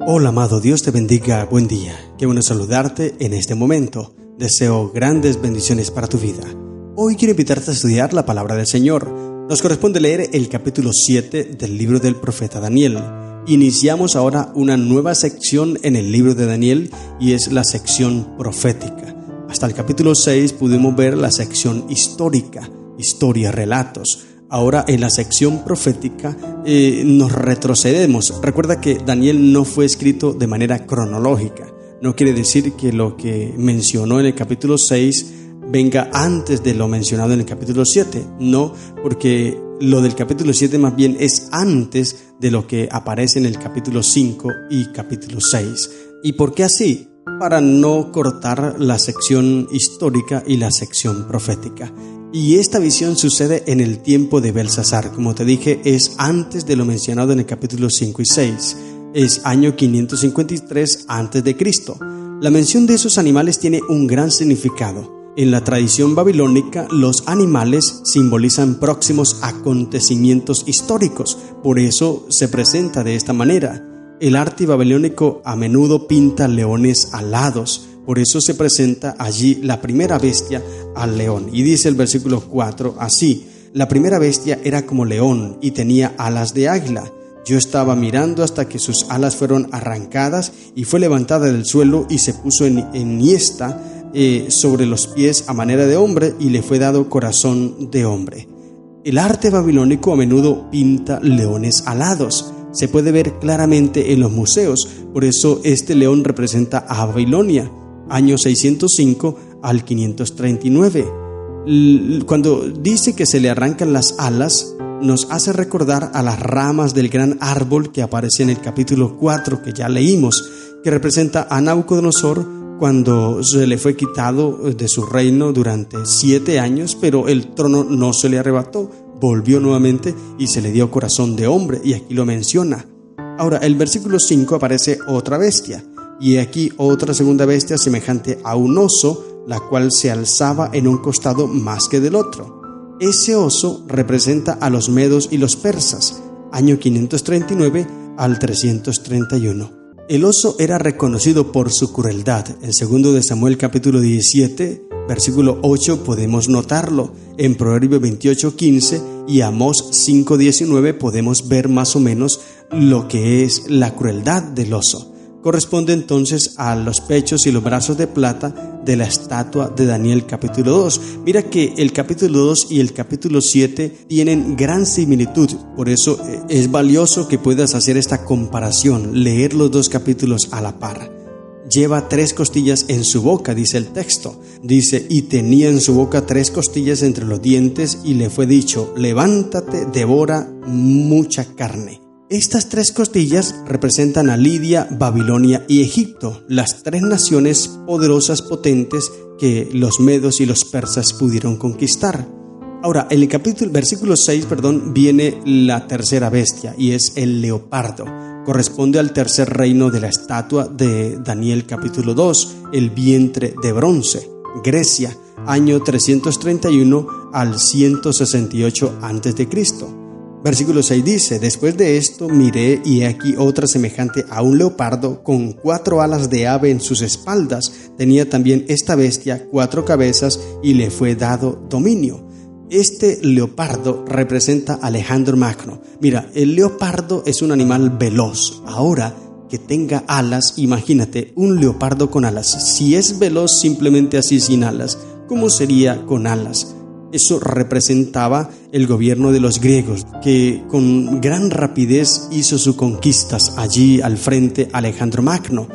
Hola amado, Dios te bendiga, buen día. Qué bueno saludarte en este momento. Deseo grandes bendiciones para tu vida. Hoy quiero invitarte a estudiar la palabra del Señor. Nos corresponde leer el capítulo 7 del libro del profeta Daniel. Iniciamos ahora una nueva sección en el libro de Daniel y es la sección profética. Hasta el capítulo 6 pudimos ver la sección histórica, historia, relatos. Ahora en la sección profética nos retrocedemos. Recuerda que Daniel no fue escrito de manera cronológica. No quiere decir que lo que mencionó en el capítulo 6 venga antes de lo mencionado en el capítulo 7. No, porque lo del capítulo 7 más bien es antes de lo que aparece en el capítulo 5 y capítulo 6. ¿Y por qué así? Para no cortar la sección histórica y la sección profética. Y esta visión sucede en el tiempo de Belsasar. Como te dije, es antes de lo mencionado en el capítulo 5 y 6. Es año 553 a.C. La mención de esos animales tiene un gran significado. En la tradición babilónica, los animales simbolizan próximos acontecimientos históricos. Por eso se presenta de esta manera. El arte babilónico a menudo pinta leones alados. Por eso se presenta allí la primera bestia al león. Y dice el versículo 4 así: la primera bestia era como león y tenía alas de águila. Yo estaba mirando hasta que sus alas fueron arrancadas y fue levantada del suelo y se puso enhiesta sobre los pies a manera de hombre y le fue dado corazón de hombre. El arte babilónico a menudo pinta leones alados. Se puede ver claramente en los museos. Por eso este león representa a Babilonia. Año 605 al 539. Cuando dice que se le arrancan las alas, nos hace recordar a las ramas del gran árbol que aparece en el capítulo 4 que ya leímos, que representa a Nabucodonosor cuando se le fue quitado de su reino durante 7 años, pero el trono no se le arrebató, volvió nuevamente y se le dio corazón de hombre, y aquí lo menciona. Ahora, el versículo 5 aparece otra bestia. Y aquí otra segunda bestia semejante a un oso, la cual se alzaba en un costado más que del otro. Ese oso representa a los medos y los persas, año 539 al 331. El oso era reconocido por su crueldad. En 2 de Samuel capítulo 17, versículo 8 podemos notarlo. En Proverbio 28:15 y Amós 5:19 podemos ver más o menos lo que es la crueldad del oso. Corresponde entonces a los pechos y los brazos de plata de la estatua de Daniel capítulo 2. Mira que el capítulo 2 y el capítulo 7 tienen gran similitud, por eso es valioso que puedas hacer esta comparación, leer los dos capítulos a la par. Lleva 3 costillas en su boca, dice el texto. Dice, y tenía en su boca 3 costillas entre los dientes y le fue dicho, levántate, devora mucha carne. Estas 3 costillas representan a Lidia, Babilonia y Egipto, las 3 naciones poderosas, potentes que los medos y los persas pudieron conquistar. Ahora, en el versículo 6, viene la tercera bestia y es el leopardo. Corresponde al tercer reino de la estatua de Daniel capítulo 2, el vientre de bronce, Grecia, año 331 al 168 a.C. Versículo 6 dice, después de esto miré y he aquí otra semejante a un leopardo con 4 alas de ave en sus espaldas. Tenía también esta bestia 4 cabezas y le fue dado dominio. Este leopardo representa a Alejandro Magno. Mira, el leopardo es un animal veloz. Ahora que tenga alas, imagínate un leopardo con alas. Si es veloz simplemente así sin alas, ¿cómo sería con alas? Eso representaba el gobierno de los griegos, que con gran rapidez hizo sus conquistas allí al frente Alejandro Magno.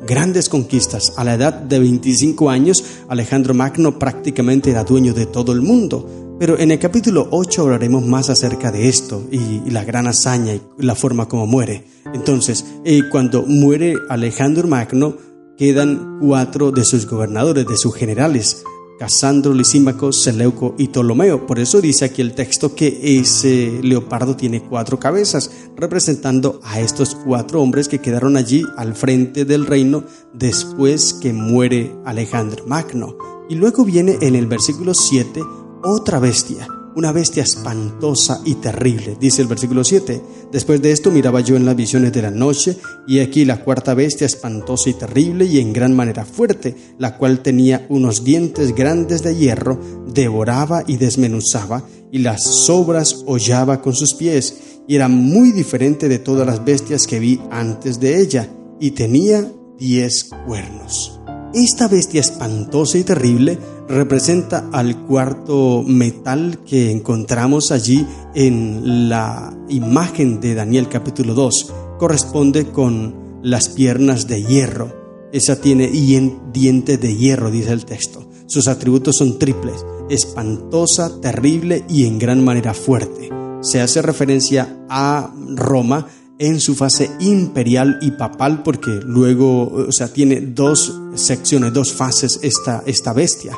Grandes conquistas. A la edad de 25 años, Alejandro Magno prácticamente era dueño de todo el mundo. Pero en el capítulo 8 hablaremos más acerca de esto y la gran hazaña y la forma como muere. Entonces, cuando muere Alejandro Magno, quedan 4 de sus gobernadores, de sus generales, Casandro, Lisímaco, Seleuco y Ptolomeo. Por eso dice aquí el texto que ese leopardo tiene 4 cabezas, representando a estos 4 hombres que quedaron allí al frente del reino después que muere Alejandro Magno. Y luego viene en el versículo 7 otra bestia, una bestia espantosa y terrible, dice el versículo 7. Después de esto miraba yo en las visiones de la noche, y aquí la cuarta bestia espantosa y terrible y en gran manera fuerte, la cual tenía unos dientes grandes de hierro, devoraba y desmenuzaba, y las sobras hollaba con sus pies, y era muy diferente de todas las bestias que vi antes de ella, y tenía 10 cuernos. Esta bestia espantosa y terrible representa al cuarto metal que encontramos allí en la imagen de Daniel capítulo 2. Corresponde con las piernas de hierro. Esa tiene dientes de hierro, dice el texto. Sus atributos son triples: espantosa, terrible y en gran manera fuerte. Se hace referencia a Roma en su fase imperial y papal, porque luego, tiene dos secciones, dos fases esta bestia.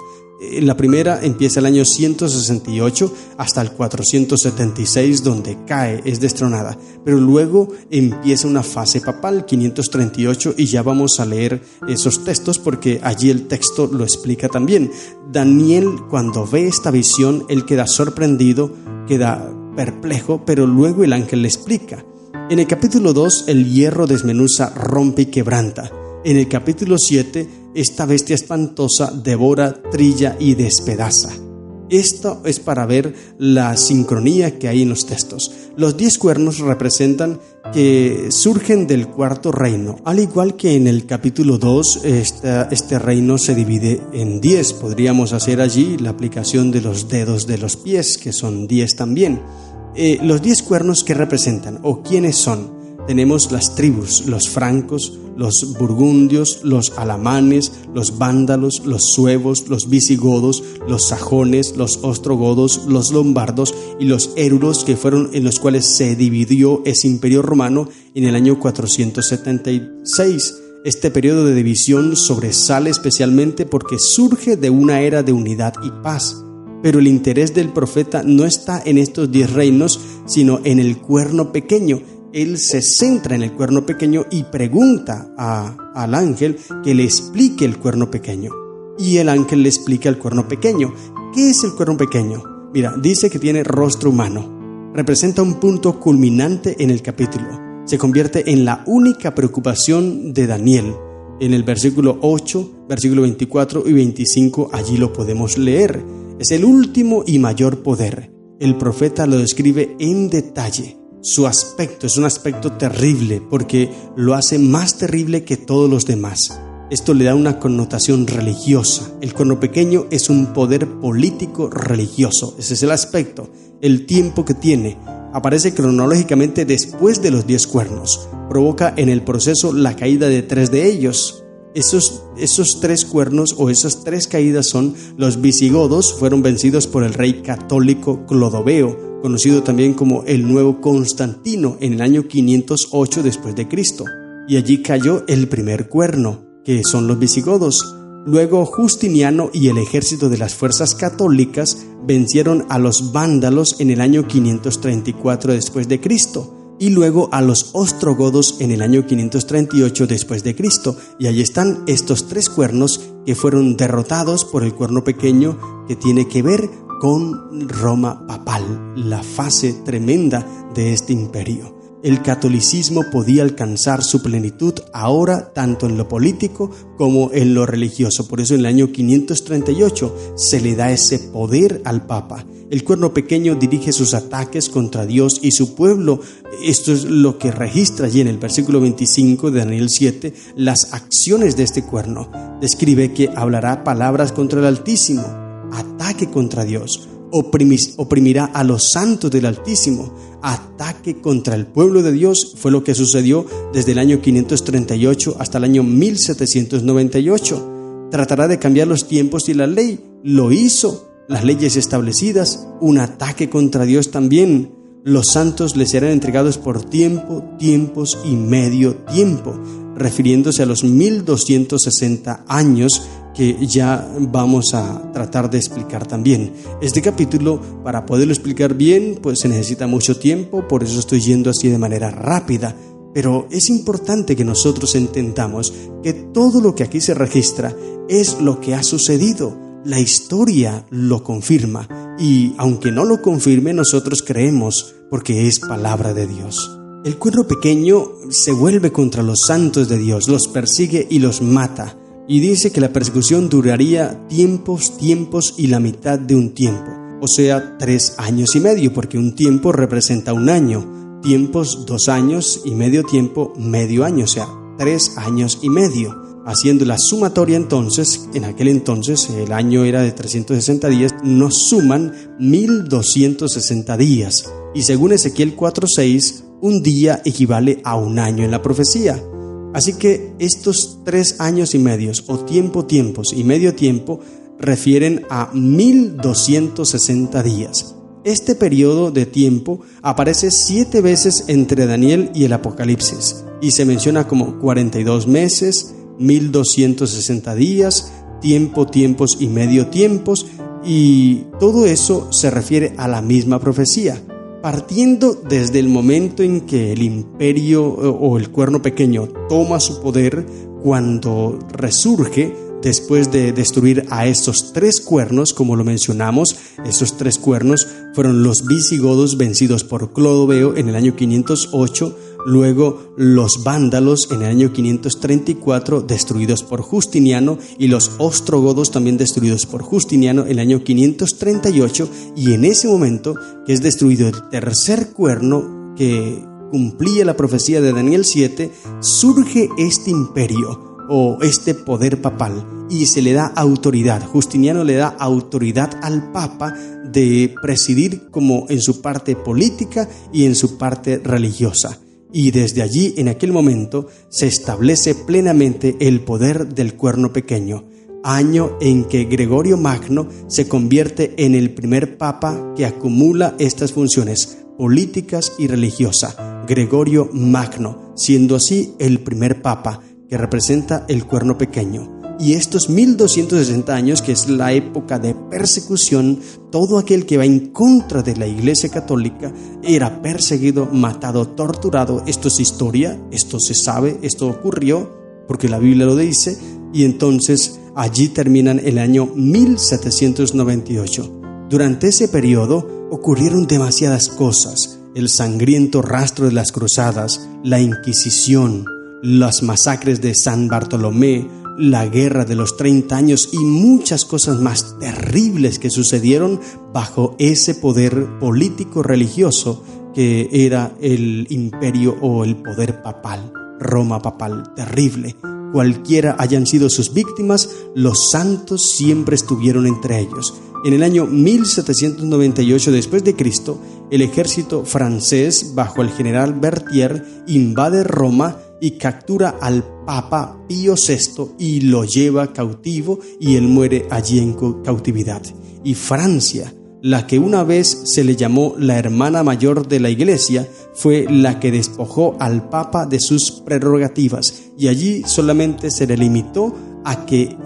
La primera empieza el año 168 hasta el 476, donde cae, es destronada, pero luego empieza una fase papal, 538, y ya vamos a leer esos textos porque allí el texto lo explica también. Daniel, cuando ve esta visión, él queda sorprendido, queda perplejo, pero luego el ángel le explica. En el capítulo 2, el hierro desmenuza, rompe y quebranta. En el capítulo 7, esta bestia espantosa devora, trilla y despedaza. Esto es para ver la sincronía que hay en los textos. Los 10 cuernos representan que surgen del cuarto reino. Al igual que en el capítulo 2, este reino se divide en 10. Podríamos hacer allí la aplicación de los dedos de los pies, que son 10 también. Los 10 cuernos, ¿qué representan o quiénes son? Tenemos las tribus: los francos, los burgundios, los alamanes, los vándalos, los suevos, los visigodos, los sajones, los ostrogodos, los lombardos y los érulos, que fueron en los cuales se dividió ese imperio romano en el año 476. Este periodo de división sobresale especialmente porque surge de una era de unidad y paz. Pero el interés del profeta no está en estos 10 reinos, sino en el cuerno pequeño. Él se centra en el cuerno pequeño y pregunta al ángel que le explique el cuerno pequeño. Y el ángel le explica el cuerno pequeño. ¿Qué es el cuerno pequeño? Mira, dice que tiene rostro humano. Representa un punto culminante en el capítulo. Se convierte en la única preocupación de Daniel. En el versículo 8, versículo 24 y 25, allí lo podemos leer. Es el último y mayor poder. El profeta lo describe en detalle. Su aspecto es un aspecto terrible porque lo hace más terrible que todos los demás. Esto le da una connotación religiosa. El cuerno pequeño es un poder político religioso. Ese es el aspecto. El tiempo que tiene aparece cronológicamente después de los 10 cuernos. Provoca en el proceso la caída de 3 de ellos. Esos 3 cuernos o esas 3 caídas son: los visigodos fueron vencidos por el rey católico Clodoveo, conocido también como el Nuevo Constantino, en el año 508 después de Cristo. Y allí cayó el primer cuerno, que son los visigodos. Luego Justiniano y el ejército de las fuerzas católicas vencieron a los vándalos en el año 534 después de Cristo. Y luego a los ostrogodos en el año 538 después de Cristo. Y allí están estos 3 cuernos que fueron derrotados por el cuerno pequeño, que tiene que ver con Roma papal, la fase tremenda de este imperio. El catolicismo podía alcanzar su plenitud ahora tanto en lo político como en lo religioso. Por eso en el año 538 se le da ese poder al Papa. El cuerno pequeño dirige sus ataques contra Dios y su pueblo. Esto es lo que registra allí en el versículo 25 de Daniel 7, las acciones de este cuerno. Describe que hablará palabras contra el Altísimo, ataque contra Dios, oprimirá a los santos del Altísimo, ataque contra el pueblo de Dios. Fue lo que sucedió desde el año 538 hasta el año 1798. Tratará de cambiar los tiempos y la ley. Lo hizo. Las leyes establecidas, un ataque contra Dios también. Los santos les serán entregados por tiempo, tiempos y medio tiempo, refiriéndose a los 1260 años que ya vamos a tratar de explicar también. Este capítulo, para poderlo explicar bien, pues se necesita mucho tiempo, por eso estoy yendo así de manera rápida. Pero es importante que nosotros entendamos que todo lo que aquí se registra es lo que ha sucedido. la historia lo confirma, y aunque no lo confirme, nosotros creemos porque es palabra de Dios. El cuerno pequeño se vuelve contra los santos de Dios, los persigue y los mata, y dice que la persecución duraría tiempos y la mitad de un tiempo, o sea, 3 años y medio, porque un tiempo representa un año, tiempos 2 años y medio tiempo, medio año, o sea, 3 años y medio. Haciendo la sumatoria entonces, en aquel entonces el año era de 360 días, nos suman 1260 días. Y según Ezequiel 4:6, un día equivale a un año en la profecía. Así que estos 3 años y medios, o tiempos y medio tiempo, refieren a 1260 días. Este periodo de tiempo aparece 7 veces entre Daniel y el Apocalipsis, y se menciona como 42 meses, 1260 días, tiempos y medio tiempos, y todo eso se refiere a la misma profecía. Partiendo desde el momento en que el imperio o el cuerno pequeño toma su poder, cuando resurge después de destruir a estos 3 cuernos, como lo mencionamos, esos 3 cuernos fueron los visigodos vencidos por Clodoveo en el año 508, luego los vándalos en el año 534 destruidos por Justiniano, y los ostrogodos también destruidos por Justiniano en el año 538, y en ese momento que es destruido el tercer cuerno que cumplía la profecía de Daniel 7, surge este imperio o este poder papal, y se le da autoridad. Justiniano le da autoridad al Papa de presidir como en su parte política y en su parte religiosa. Y desde allí, en aquel momento, se establece plenamente el poder del cuerno pequeño, año en que Gregorio Magno se convierte en el primer papa que acumula estas funciones políticas y religiosa. Gregorio Magno, siendo así el primer papa que representa el cuerno pequeño. Y estos 1260 años, que es la época de persecución, todo aquel que va en contra de la Iglesia Católica era perseguido, matado, torturado. Esto es historia, esto se sabe, esto ocurrió porque la Biblia lo dice, y entonces allí terminan el año 1798. Durante ese periodo ocurrieron demasiadas cosas: el sangriento rastro de las cruzadas, la Inquisición, las masacres de San Bartolomé, la guerra de los 30 años y muchas cosas más terribles que sucedieron bajo ese poder político religioso que era el imperio o el poder papal, Roma papal, terrible. Cualquiera hayan sido sus víctimas, los santos siempre estuvieron entre ellos. En el año 1798 después de Cristo, el ejército francés bajo el general Berthier invade Roma y captura al Papa Pío VI y lo lleva cautivo, y él muere allí en cautividad. Y Francia, la que una vez se le llamó la hermana mayor de la Iglesia, fue la que despojó al Papa de sus prerrogativas, y allí solamente se le limitó a que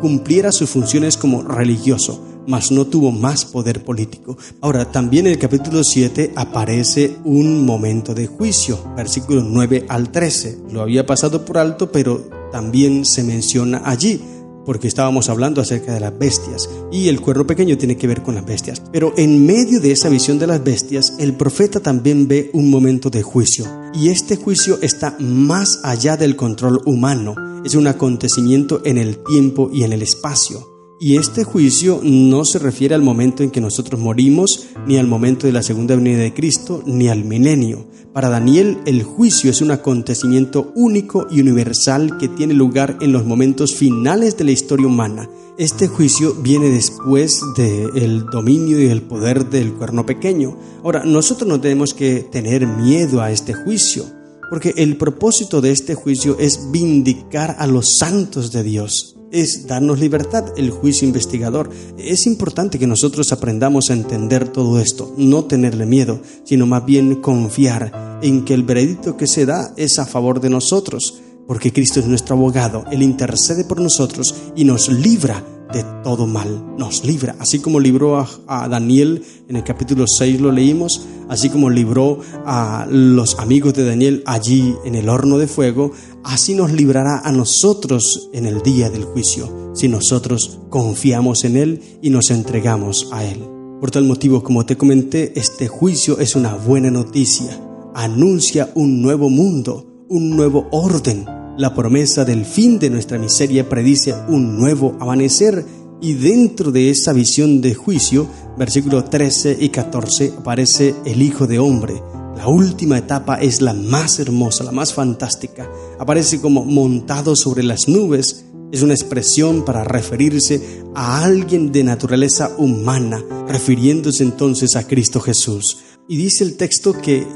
cumpliera sus funciones como religioso, mas no tuvo más poder político. Ahora, también en el capítulo 7 aparece un momento de juicio, versículos 9 al 13. Lo había pasado por alto, pero también se menciona allí, porque estábamos hablando acerca de las bestias, y el cuerno pequeño tiene que ver con las bestias. Pero en medio de esa visión de las bestias, el profeta también ve un momento de juicio, y este juicio está más allá del control humano. Es un acontecimiento en el tiempo y en el espacio. Y este juicio no se refiere al momento en que nosotros morimos, ni al momento de la segunda venida de Cristo, ni al milenio. Para Daniel, el juicio es un acontecimiento único y universal que tiene lugar en los momentos finales de la historia humana. Este juicio viene después del dominio y el poder del cuerno pequeño. Ahora, nosotros no tenemos que tener miedo a este juicio, porque el propósito de este juicio es vindicar a los santos de Dios. Es darnos libertad, el juicio investigador. Es importante que nosotros aprendamos a entender todo esto, no tenerle miedo, sino más bien confiar en que el veredicto que se da es a favor de nosotros, porque Cristo es nuestro abogado, Él intercede por nosotros y nos libra de todo mal, nos libra, así como libró a Daniel en el capítulo 6, lo leímos, así como libró a los amigos de Daniel allí en el horno de fuego, así nos librará a nosotros en el día del juicio, si nosotros confiamos en Él y nos entregamos a Él. Por tal motivo, como te comenté, este juicio es una buena noticia. Anuncia un nuevo mundo, un nuevo orden. La promesa del fin de nuestra miseria predice un nuevo amanecer, y dentro de esa visión de juicio, versículos 13 y 14, aparece el Hijo de Hombre. La última etapa es la más hermosa, la más fantástica. Aparece como montado sobre las nubes. Es una expresión para referirse a alguien de naturaleza humana, refiriéndose entonces a Cristo Jesús. Y dice el texto que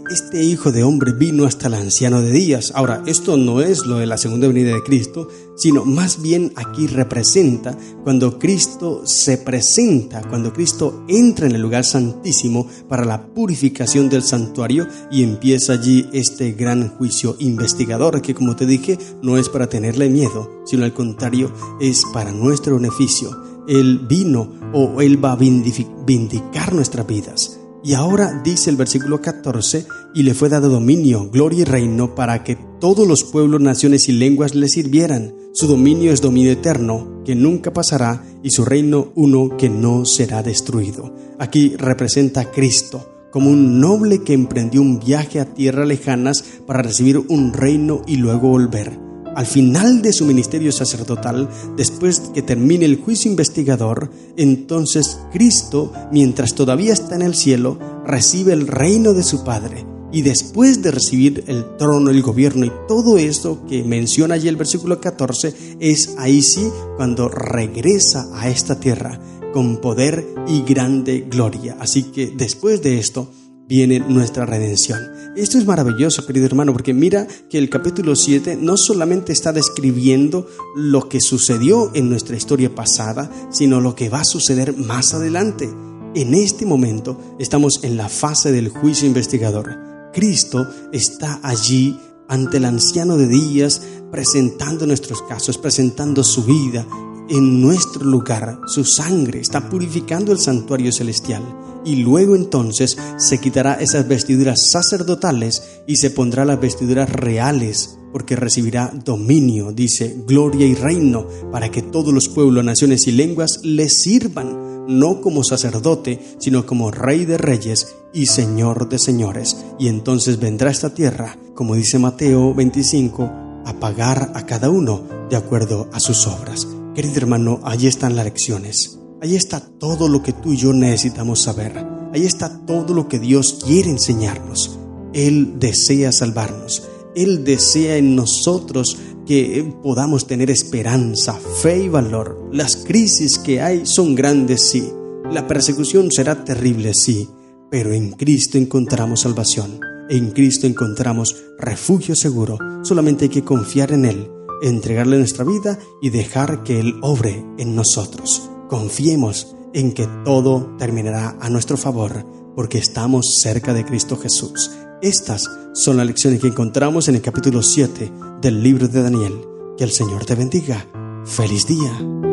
este Hijo de Hombre vino hasta el anciano de días. Ahora, esto no es lo de la segunda venida de Cristo, sino más bien aquí representa cuando Cristo se presenta, cuando Cristo entra en el lugar santísimo para la purificación del santuario, y empieza allí este gran juicio investigador que, como te dije, no es para tenerle miedo, sino al contrario, es para nuestro beneficio. Él vino, o Él va a vindicar nuestras vidas. Y ahora dice el versículo 14, y le fue dado dominio, gloria y reino para que todos los pueblos, naciones y lenguas le sirvieran. Su dominio es dominio eterno, que nunca pasará, y su reino uno que no será destruido. Aquí representa a Cristo como un noble que emprendió un viaje a tierras lejanas para recibir un reino y luego volver. Al final de su ministerio sacerdotal, después que termine el juicio investigador, entonces Cristo, mientras todavía está en el cielo, recibe el reino de su Padre. Y después de recibir el trono, el gobierno y todo esto que menciona allí el versículo 14, es ahí sí cuando regresa a esta tierra con poder y grande gloria. Así que después de esto viene nuestra redención. Esto es maravilloso, querido hermano, porque mira que el capítulo 7 no solamente está describiendo lo que sucedió en nuestra historia pasada, sino lo que va a suceder más adelante. En este momento estamos en la fase del juicio investigador. Cristo está allí ante el anciano de días, presentando nuestros casos, presentando su vida en nuestro lugar. Su sangre está purificando el santuario celestial. Y luego entonces se quitará esas vestiduras sacerdotales y se pondrá las vestiduras reales, porque recibirá dominio, dice, gloria y reino, para que todos los pueblos, naciones y lenguas le sirvan, no como sacerdote, sino como Rey de reyes y Señor de señores. Y entonces vendrá a esta tierra, como dice Mateo 25, a pagar a cada uno de acuerdo a sus obras. Querido hermano, allí están las lecciones. Ahí está todo lo que tú y yo necesitamos saber. Ahí está todo lo que Dios quiere enseñarnos. Él desea salvarnos. Él desea en nosotros que podamos tener esperanza, fe y valor. Las crisis que hay son grandes, sí. La persecución será terrible, sí. Pero en Cristo encontramos salvación. En Cristo encontramos refugio seguro. Solamente hay que confiar en Él, entregarle nuestra vida y dejar que Él obre en nosotros. Confiemos en que todo terminará a nuestro favor, porque estamos cerca de Cristo Jesús. Estas son las lecciones que encontramos en el capítulo 7 del libro de Daniel. Que el Señor te bendiga. ¡Feliz día!